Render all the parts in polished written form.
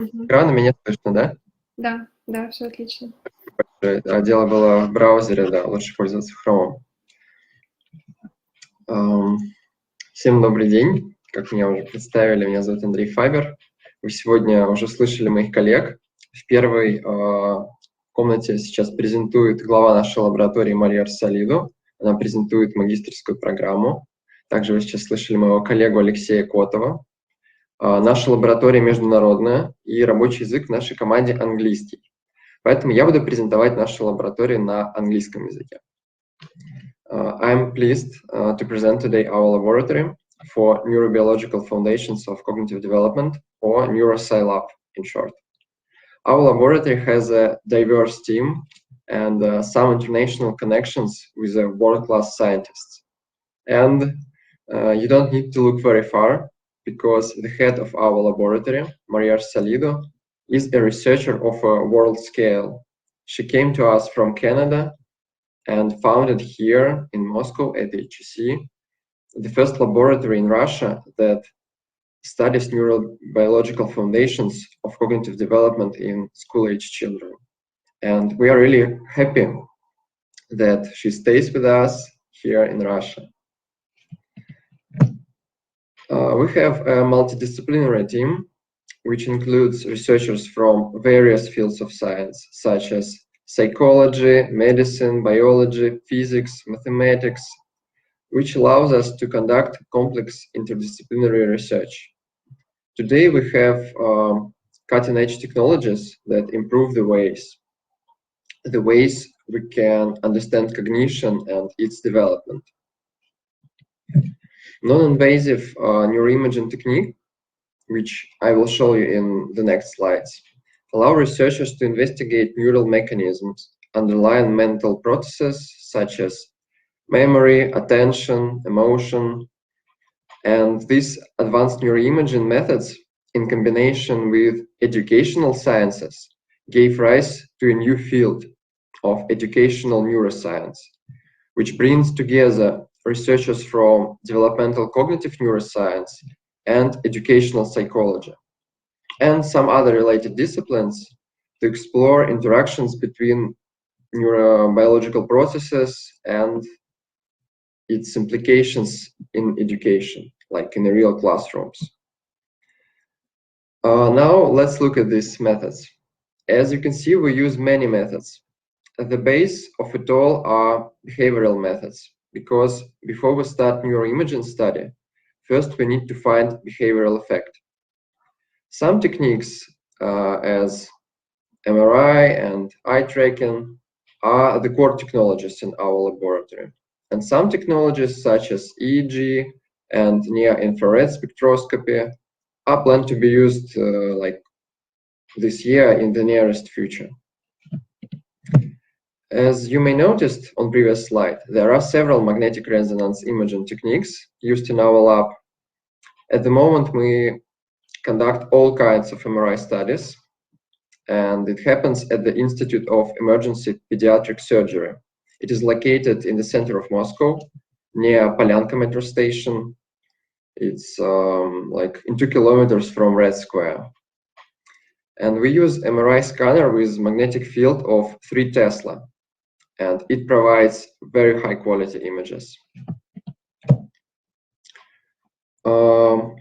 Экрана меня слышно, да? Да, да, все отлично. А дело было в браузере, да, лучше пользоваться Chrome. Всем добрый день. Как меня уже представили, меня зовут Андрей Фабер. Вы сегодня уже слышали моих коллег. В первой комнате сейчас презентует глава нашей лаборатории Мария Арсалиду. Она презентует магистерскую программу. Также вы сейчас слышали моего коллегу Алексея Котова. Наша лаборатория международная, и рабочий язык в нашей команде английский. Поэтому я буду презентовать нашу лабораторию на английском языке. I'm pleased to present today our laboratory for Neurobiological Foundations of Cognitive Development, or Neuroscience in short. Our laboratory has a diverse team and some international connections with world-class scientists. And you don't need to look very far, because the head of our laboratory, Maria Arsaldo, is a researcher of a world scale. She came to us from Canada and founded here in Moscow at HEC the first laboratory in Russia that studies neurobiological foundations of cognitive development in school-age children. And we are really happy that she stays with us here in Russia. We have a multidisciplinary team, which includes researchers from various fields of science, such as psychology, medicine, biology, physics, mathematics, which allows us to conduct complex interdisciplinary research. Today we have cutting-edge technologies that improve the ways we can understand cognition and its development. Non-invasive neuroimaging technique, which I will show you in the next slides, allow researchers to investigate neural mechanisms underlying mental processes such as memory, attention, emotion, and these advanced neuroimaging methods, in combination with educational sciences, gave rise to a new field of educational neuroscience, which brings together researchers from developmental cognitive neuroscience and educational psychology, and some other related disciplines to explore interactions between neurobiological processes and its implications in education, like in the real classrooms. Now let's look at these methods. As you can see, we use many methods. At the base of it all are behavioral methods, because before we start neuroimaging study, first we need to find behavioral effect. Some techniques, as MRI and eye tracking, are the core technologies in our laboratory. And some technologies, such as EEG and near-infrared spectroscopy, are planned to be used like this year in the nearest future. As you may notice on previous slide, there are several magnetic resonance imaging techniques used in our lab. At the moment, we conduct all kinds of MRI studies, and it happens at the Institute of Emergency Pediatric Surgery. It is located in the center of Moscow, near Polyanka metro station. It's like in 2 kilometers from Red Square. And we use MRI scanner with magnetic field of 3 Tesla, and it provides very high quality images.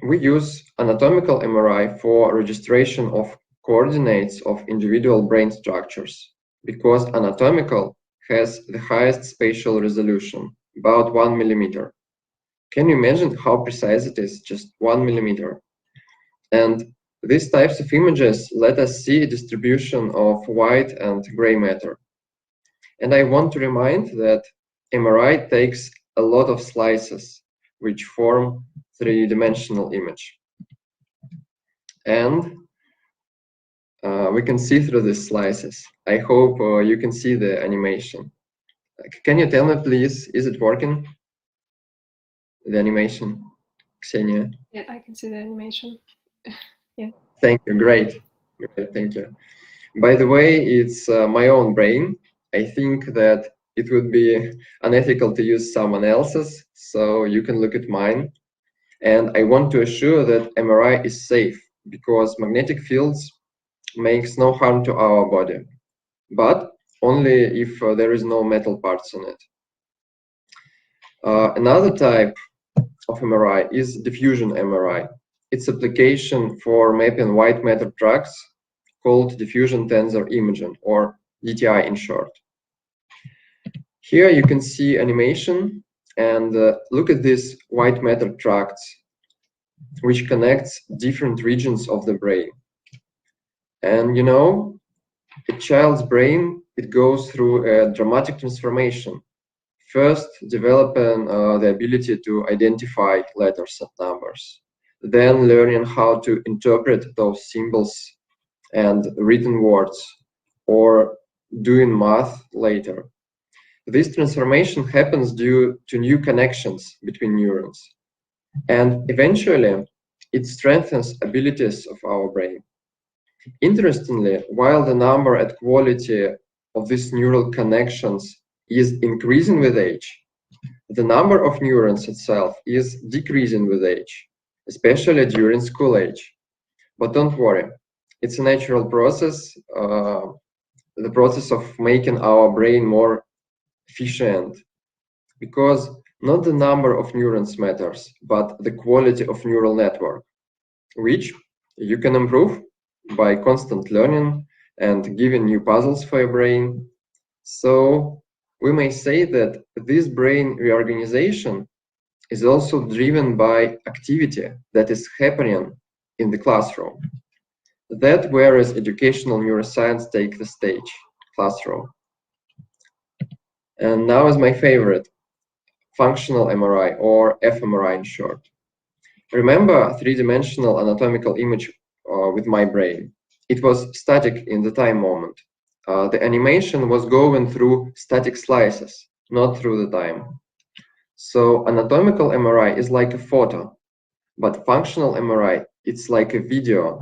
We use anatomical MRI for registration of coordinates of individual brain structures, because anatomical has the highest spatial resolution, about 1 millimeter. Can you imagine how precise it is? Just 1 millimeter. And these types of images let us see distribution of white and gray matter. And I want to remind that MRI takes a lot of slices, which form three-dimensional image. And we can see through these slices. I hope you can see the animation. Can you tell me, please, is it working? The animation, Ksenia? Yeah, I can see the animation. Yeah. Thank you, great. Thank you. By the way, it's my own brain. I think that it would be unethical to use someone else's, so you can look at mine. And I want to assure that MRI is safe, because magnetic fields makes no harm to our body, but only if there is no metal parts in it. Another type of MRI is diffusion MRI. Its application for mapping white matter tracts called diffusion tensor imaging, or DTI in short. Here you can see animation, and look at these white matter tracts, which connects different regions of the brain. And you know, a child's brain, it goes through a dramatic transformation. First, developing the ability to identify letters and numbers, then learning how to interpret those symbols and written words, or doing math later. This transformation happens due to new connections between neurons, and eventually it strengthens abilities of our brain. Interestingly, while the number and quality of these neural connections is increasing with age, the number of neurons itself is decreasing with age, especially during school age. But don't worry, it's a natural process, the process of making our brain more efficient, because not the number of neurons matters, but the quality of neural network, which you can improve by constant learning and giving new puzzles for your brain. So we may say that this brain reorganization is also driven by activity that is happening in the classroom. That whereas educational neuroscience take the stage, classroom. And now is my favorite, functional MRI, or fMRI in short. Remember three-dimensional anatomical image with my brain. It was static in the time moment. The animation was going through static slices, not through the time. So anatomical MRI is like a photo, but functional MRI, it's like a video.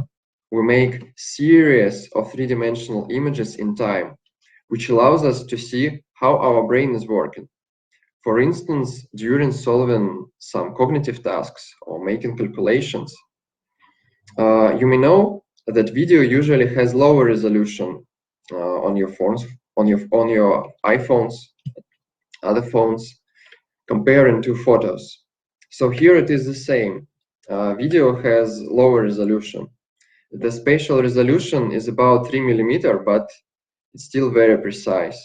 We make series of three-dimensional images in time, which allows us to see how our brain is working. For instance, during solving some cognitive tasks or making calculations, you may know that video usually has lower resolution on your phones, on your iPhones, other phones, comparing to photos. So here it is the same. Video has lower resolution. The spatial resolution is about 3 millimeters, but it's still very precise.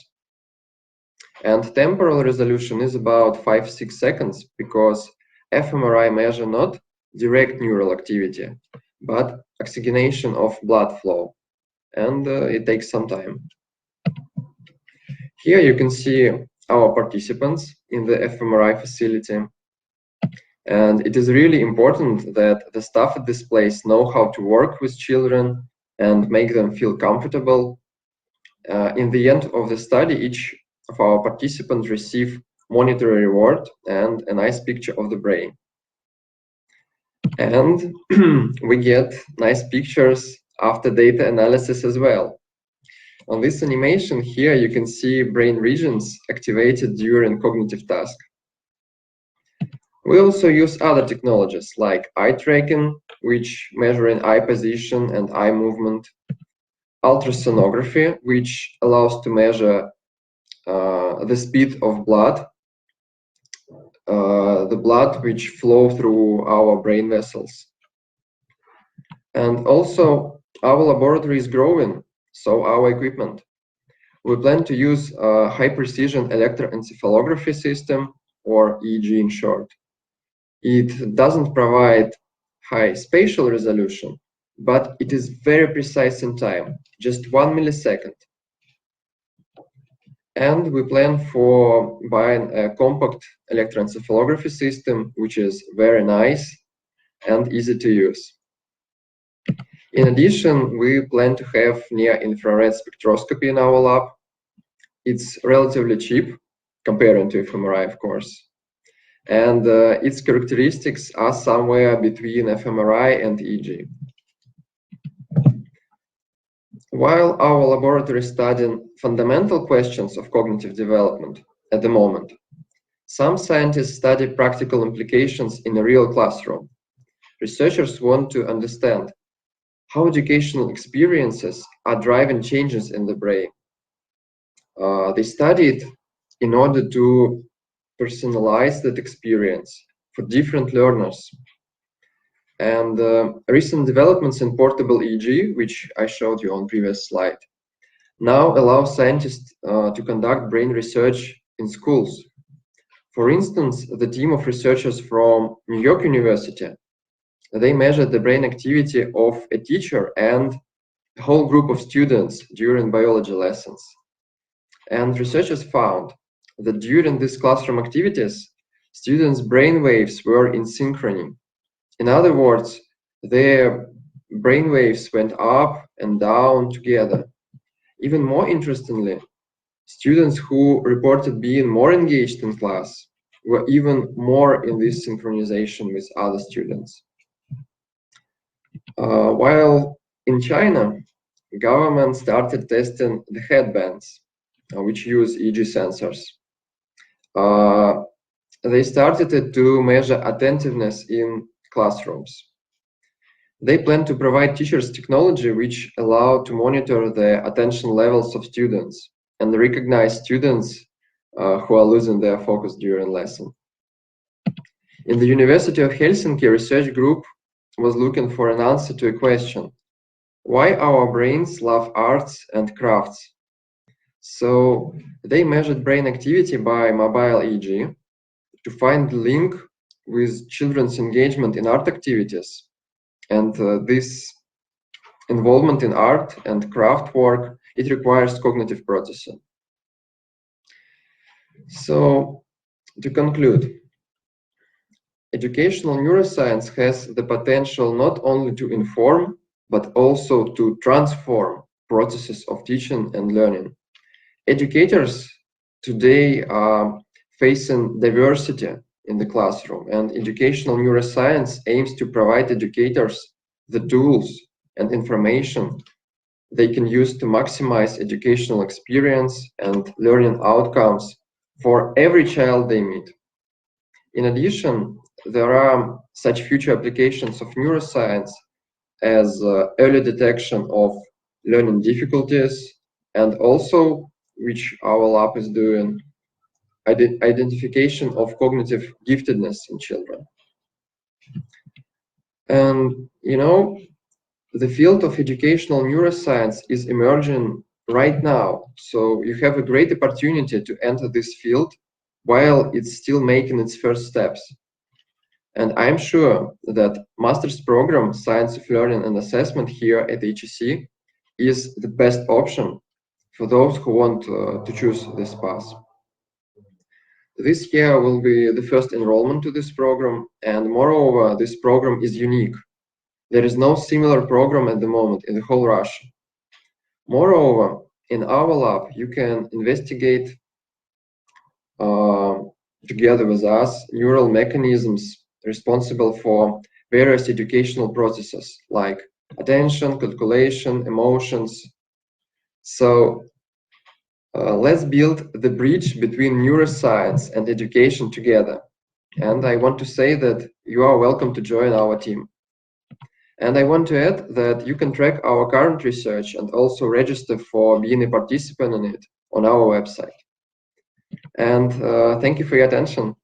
And temporal resolution is about 5-6 seconds, because fMRI measure not direct neural activity, but oxygenation of blood flow, and it takes some time. Here you can see our participants in the fMRI facility, and it is really important that the staff at this place know how to work with children and make them feel comfortable. In the end of the study, each of our participants receive monetary reward and a nice picture of the brain. And we get nice pictures after data analysis as well. On this animation here, you can see brain regions activated during cognitive task. We also use other technologies like eye tracking, which measuring eye position and eye movement, ultrasonography, which allows to measure the speed of blood, the blood which flow through our brain vessels. And also our laboratory is growing, so our equipment. We plan to use a high precision electroencephalography system, or EEG in short. It doesn't provide high spatial resolution, but it is very precise in time, just 1 millisecond. And we plan for buying a compact electroencephalography system, which is very nice and easy to use. In addition, we plan to have near-infrared spectroscopy in our lab. It's relatively cheap, comparing to fMRI, of course. And its characteristics are somewhere between fMRI and EEG. While our laboratory is studying fundamental questions of cognitive development at the moment, some scientists study practical implications in a real classroom. Researchers want to understand how educational experiences are driving changes in the brain. They studied in order to personalize that experience for different learners. And recent developments in portable EEG, which I showed you on previous slide, now allow scientists to conduct brain research in schools. For instance, the team of researchers from New York University, they measured the brain activity of a teacher and a whole group of students during biology lessons. And researchers found that during these classroom activities, students' brain waves were in synchrony. In other words, their brain waves went up and down together. Even more interestingly, students who reported being more engaged in class were even more in this synchronization with other students. While in China, government started testing the headbands, which use EEG sensors. They started it to measure attentiveness in classrooms. They plan to provide teachers technology which allow to monitor the attention levels of students and recognize students who are losing their focus during lesson. In the University of Helsinki, a research group was looking for an answer to a question: why our brains love arts and crafts? So they measured brain activity by mobile EEG to find the link with children's engagement in art activities. And this involvement in art and craft work, it requires cognitive processing. So to conclude, educational neuroscience has the potential not only to inform, but also to transform processes of teaching and learning. Educators today are facing diversity in the classroom, and educational neuroscience aims to provide educators the tools and information they can use to maximize educational experience and learning outcomes for every child they meet. In addition, there are such future applications of neuroscience as early detection of learning difficulties, and also, which our lab is doing, identification of cognitive giftedness in children. And you know, the field of educational neuroscience is emerging right now, so you have a great opportunity to enter this field while it's still making its first steps. And I'm sure that master's program, Science of Learning and Assessment here at HEC, is the best option for those who want to choose this path. This year will be the first enrollment to this program, and moreover, this program is unique. There is no similar program at the moment in the whole Russia. Moreover, in our lab, you can investigate together with us neural mechanisms responsible for various educational processes like attention, calculation, emotions. So let's build the bridge between neuroscience and education together. And I want to say that you are welcome to join our team. And I want to add that you can track our current research and also register for being a participant in it on our website. And thank you for your attention.